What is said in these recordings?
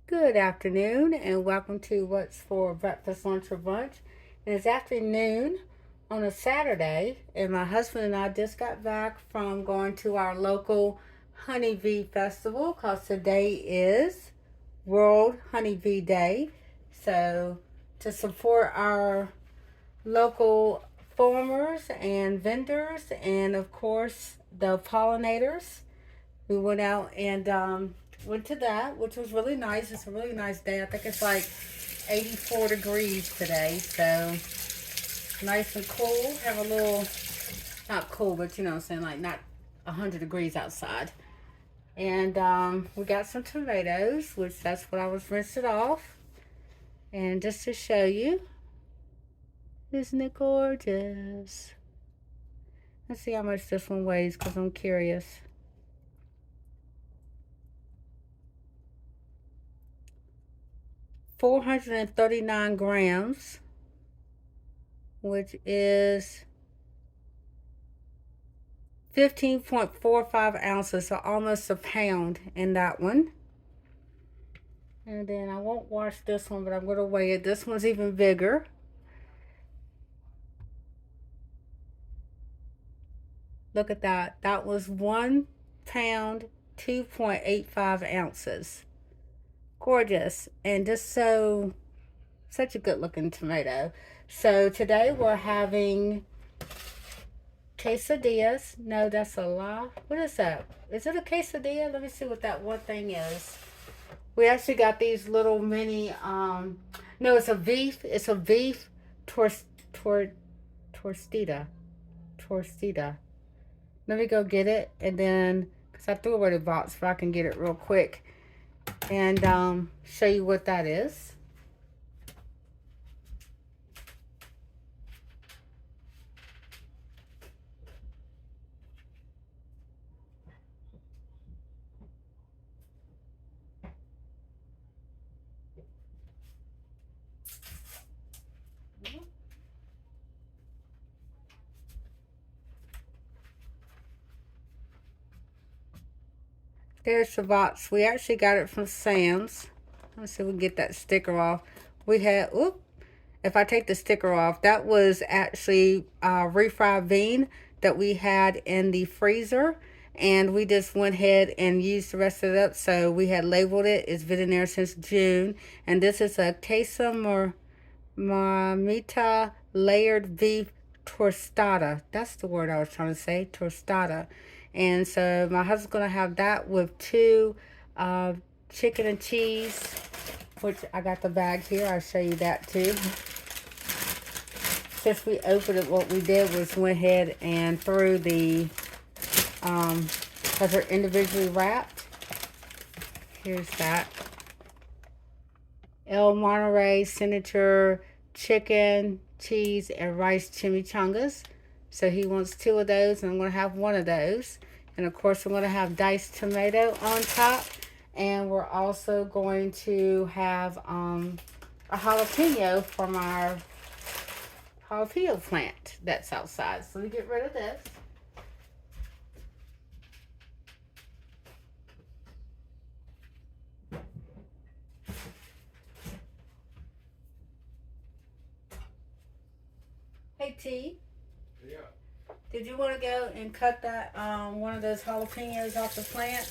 Good afternoon, and welcome to What's for Breakfast, Lunch, or Brunch. And it's afternoon on a Saturday, and my husband and I just got back from going to our local honeybee festival because today is World Honeybee Day. So, to support our local farmers and vendors, and of course, the pollinators, we went out and went to that, which was really nice. It's a really nice day. I think it's like 84 degrees today, so nice and cool. Have a little, not cool, but you know what I'm saying, like not 100 degrees outside. And we got some tomatoes, which that's what I was rinsing off. And just to show you, isn't it gorgeous? Let's see how much this one weighs because I'm curious. 439 grams, which is 15.45 ounces, so almost a pound in that one. And then I won't wash this one, but I'm going to weigh it. This one's even bigger. Look at that. That was 1 pound, 2.85 ounces. Gorgeous. And just such a good looking tomato. So today we're having quesadillas. No, that's a lie. What is that? Is it a quesadilla? Let me see what that one thing is. We actually got these little mini, no, it's a beef tortita. Tortita. Let me go get it, and then, because I threw away the box, but I can get it real quick, and show you what that is. There's the box. We actually got it from Sam's. Let's see if we can get that sticker off. We had, if I take the sticker off, that was actually refried bean that we had in the freezer. And we just went ahead and used the rest of it up. So we had labeled it. It's been in there since June. And this is a queso marmita layered beef tostada. That's the word I was trying to say, tostada. And so my husband's going to have that with two uh, chicken and cheese, which I got the bag here. I'll show you that too. Since we opened it, what we did was went ahead and threw the, because they're individually wrapped. Here's that. El Monterey signature chicken, cheese, and rice chimichangas. So he wants two of those, and I'm going to have one of those. And of course, I'm going to have diced tomato on top. And we're also going to have a jalapeno from our jalapeno plant that's outside. So let me get rid of this. Hey T, Yeah. did you want to go and cut that one of those jalapenos off the plant?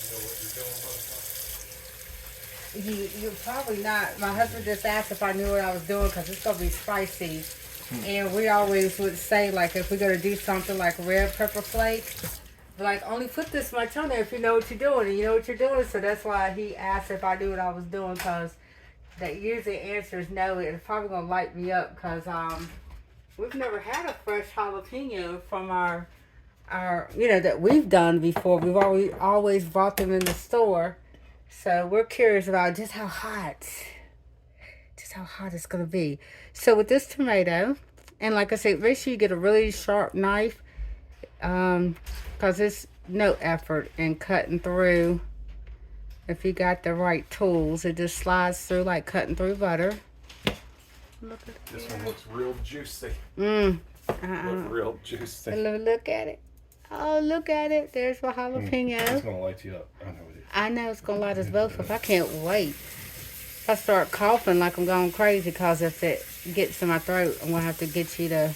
You know what you're doing, You're probably not. My husband just asked if I knew what I was doing because it's gonna be spicy. And we always would say, like, if we're gonna do something like red pepper flakes, like, only put this much on there if you know what you're doing, and you know what you're doing. So that's why he asked if I knew what I was doing, because that usually answer is no. It's probably gonna light me up because we've never had a fresh jalapeno from our that we've done before. We've always bought them in the store. So we're curious about just how hot it's gonna be. So with this tomato, and like I said, make sure you get a really sharp knife, because it's no effort in cutting through. If you got the right tools, it just slides through like cutting through butter. Look at This one looks real juicy. Look Real juicy. Look at it. Oh, look at it. There's my It's jalapeno. gonna light you up. I know it is. I know it's gonna light us both up. I can't wait. If I start coughing like I'm going crazy, cause if it gets in my throat, I'm gonna have to get you to.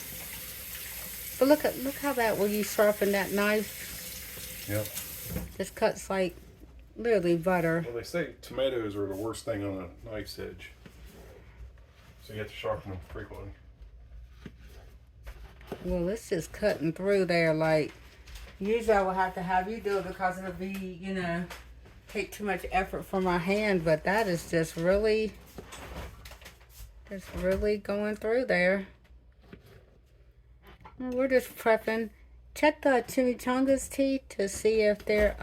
But look how that where you sharpen that knife. Yep. This cuts like literally butter. Well, they say tomatoes are the worst thing on a knife's edge, so you have to sharpen them frequently. Well, it's just cutting through there. Like usually I would have to have you do it because it'll be, take too much effort from my hand. But that is just really going through there. We're just prepping. Check the chimichangas teeth to see if they're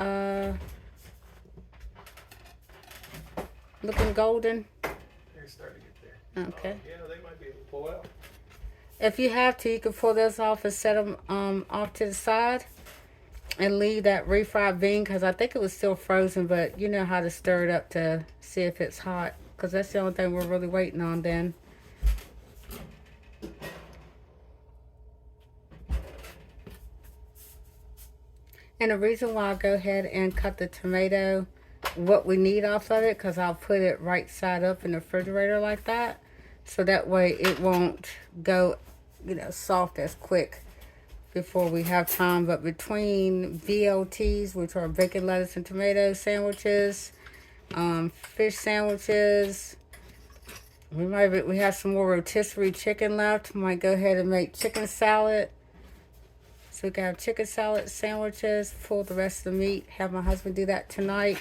looking golden. They're starting to get there. Okay. Yeah, they might be able to pull out. If you have to, you can pull this off and set them off to the side and leave that refried bean, because I think it was still frozen, but you know how to stir it up to see if it's hot, because that's the only thing we're really waiting on then. And the reason why I go ahead and cut the tomato, what we need off of it, because I'll put it right side up in the refrigerator like that, so that way it won't go soft as quick before we have time. But between VLTs, which are bacon, lettuce, and tomato sandwiches, fish sandwiches, we have some more rotisserie chicken left. We might go ahead and make chicken salad. So we can have chicken salad sandwiches, pull the rest of the meat, have my husband do that tonight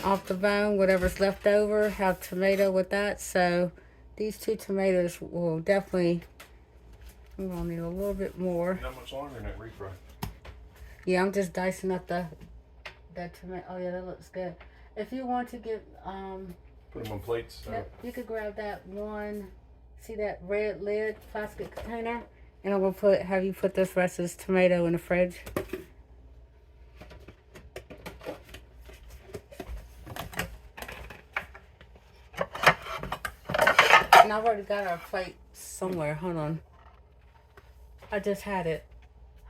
off the bone, whatever's left over, have tomato with that. So these 2 tomatoes will definitely, we're gonna need a little bit more. Not much longer than that refry. Yeah, I'm just dicing up that tomato. Oh yeah, that looks good. If you want to get Put them on plates. yep, you could grab that one. See that red lid plastic container, and I'm gonna have you put this rest of this tomato in the fridge. And I've already got our plate somewhere. Hold on. I just had it.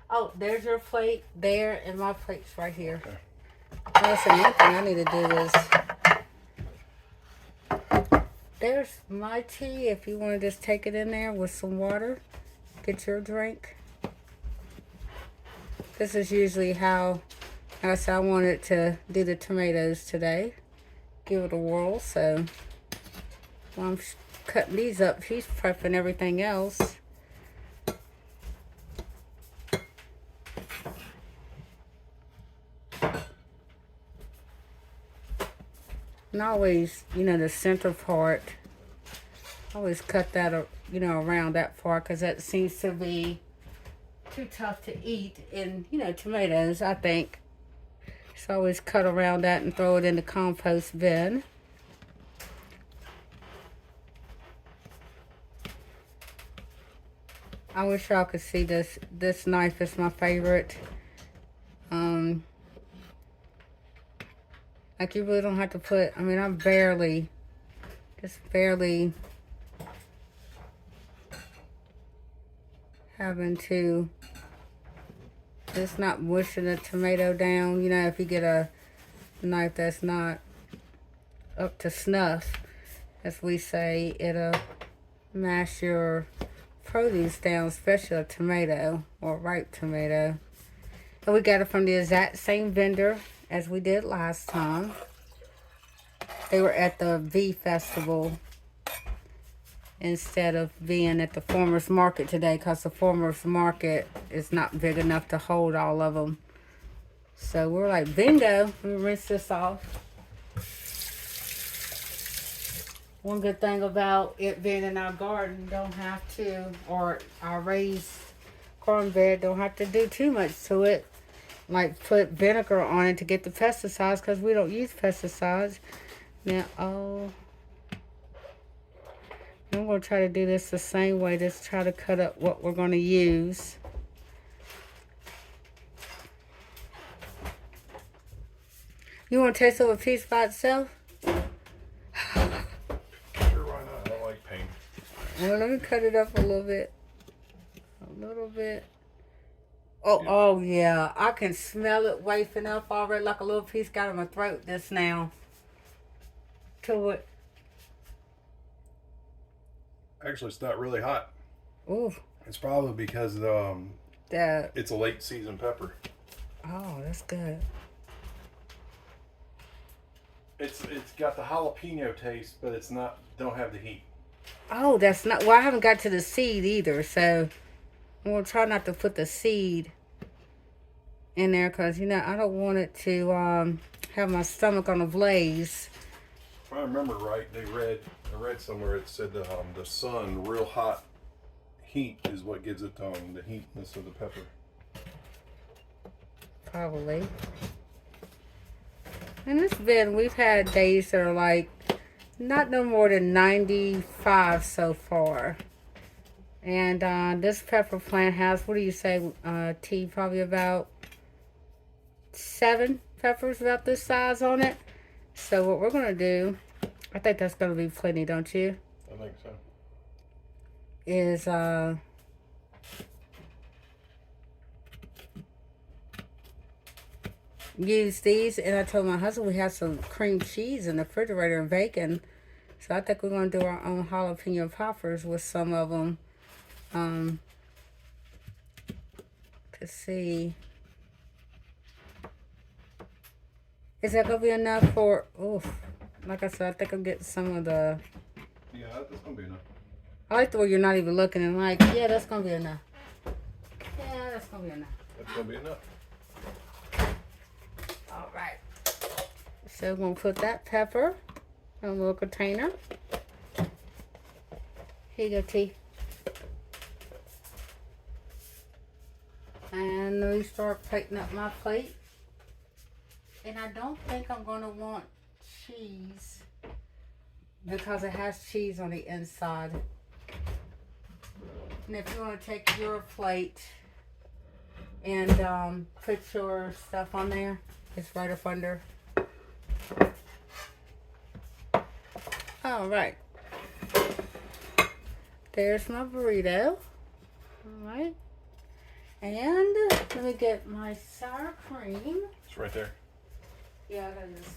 Oh, there's your plate there, and my plate's right here. Okay. That's another thing I need to do is, there's my tea. If you want to just take it in there with some water, get your drink. This is usually how I wanted to do the tomatoes today. Give it a whirl. So while I'm cutting these up, she's prepping everything else. And always, the center part, I always cut that, around that part, because that seems to be too tough to eat in, tomatoes, I think. So I always cut around that and throw it in the compost bin. I wish y'all could see this. This knife is my favorite. Like, you really don't have to put, I'm just barely having to, just not mushing the tomato down. If you get a knife that's not up to snuff, as we say, it'll mash your produce down, especially a tomato or ripe tomato. And we got it from the exact same vendor as we did last time. They were at the V Festival instead of being at the farmer's market today, because the farmer's market is not big enough to hold all of them. So we're like, bingo, we rinse this off. One good thing about it being in our garden, or our raised corn bed, don't have to do too much to it. Like put vinegar on it to get the pesticides, because we don't use pesticides. Now, I'm going to try to do this the same way. Just try to cut up what we're going to use. You want to taste of a piece by itself? Sure, why not? I don't like pain. Well, let me cut it up a little bit. A little bit. Oh, Yeah. oh yeah. I can smell it wafting up already like a little piece got in my throat just now. To it. Actually, it's not really hot. Ooh, It's probably because that. it's a late season pepper. Oh, that's good. It's got the jalapeno taste, but it's not. Don't have the heat. Oh, that's not. Well, I haven't got to the seed either, so I'm gonna try not to put the seed in there because I don't want it to have my stomach on a blaze. If I remember right, I read somewhere it said the sun, real hot heat is what gives it the heatness of the pepper. Probably. And we've had days that are like not no more than 95 so far. And this pepper plant has, what do you say, T, probably about 7 peppers about this size on it. So what we're going to do, I think that's going to be plenty, don't you? I think so. Is use these, and I told my husband we have some cream cheese in the refrigerator and bacon, so I think we're going to do our own jalapeno poppers with some of them to see. Is that going to be enough for, oof, like I said, I think I'm getting some of the, Yeah, that's gonna be enough. I like the way you're not even looking and like, yeah, that's going to be enough. Yeah, that's going to be enough. That's gonna be enough. All right. So we're going to put that pepper in a little container. Here you go, T. And let me start plating up my plate. And I don't think I'm going to want cheese because it has cheese on the inside. And if you want to take your plate and put your stuff on there, it's right up under. All right. There's my burrito. All right. And let me get my sour cream. It's right there. Yeah, I got this.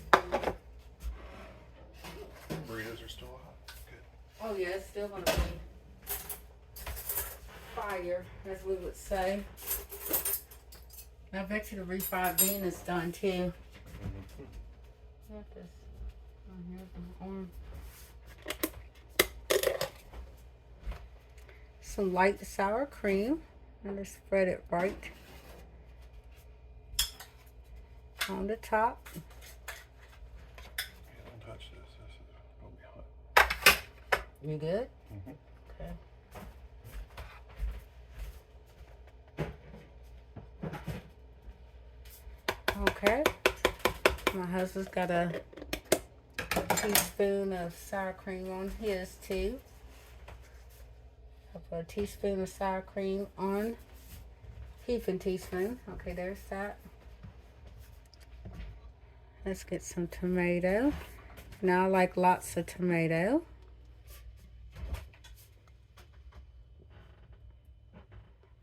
Burritos are still hot. Good. Oh yeah, it's still gonna be fire, as we would say. I bet you the refried bean is done too. Got this on here on my arm. Some light sour cream, and just spread it right on the top. Yeah, don't touch this. This is gonna be hot. You good? Mm-hmm. Okay. Okay. My husband's got a teaspoon of sour cream on his too. I put a teaspoon of sour cream on heaping teaspoon. Okay, there's that. Let's get some tomato. Now I like lots of tomato.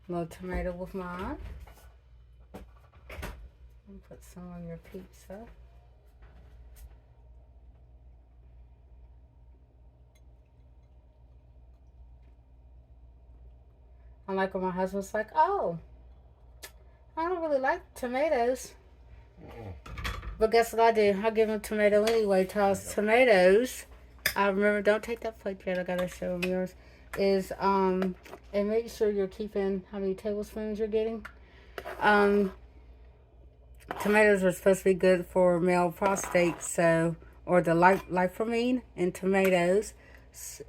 A little tomato with mine. And put some on your pizza. I like when my husband's like, oh, I don't really like tomatoes. But guess what I do? I give him tomato anyway. Toss tomatoes. I remember, don't take that plate yet. I gotta show him yours. Is and make sure you're keeping how many tablespoons you're getting. Tomatoes are supposed to be good for male prostate, so or the lipomine in tomatoes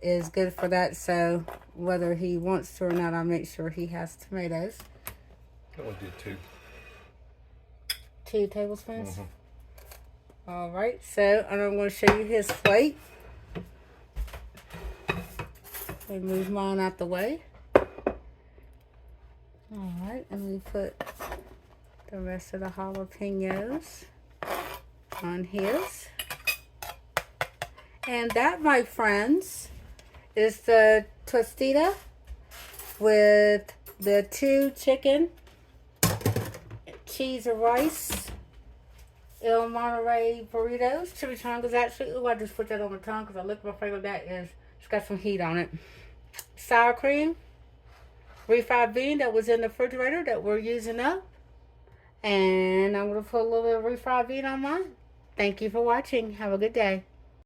is good for that. So whether he wants to or not, I make sure he has tomatoes. I only did 2. 2 tablespoons. Mm-hmm. All right, so and I'm going to show you his plate. Let me move mine out the way. All right, and we put the rest of the jalapenos on his. And that, my friends, is the tostita with the 2 chicken cheese and rice. El Monterey burritos. Chimichangas actually. Ooh, I just put that on my tongue because I looked at my finger. That is, it's got some heat on it. Sour cream. Refried bean that was in the refrigerator that we're using up. And I'm going to put a little bit of refried bean on mine. Thank you for watching. Have a good day.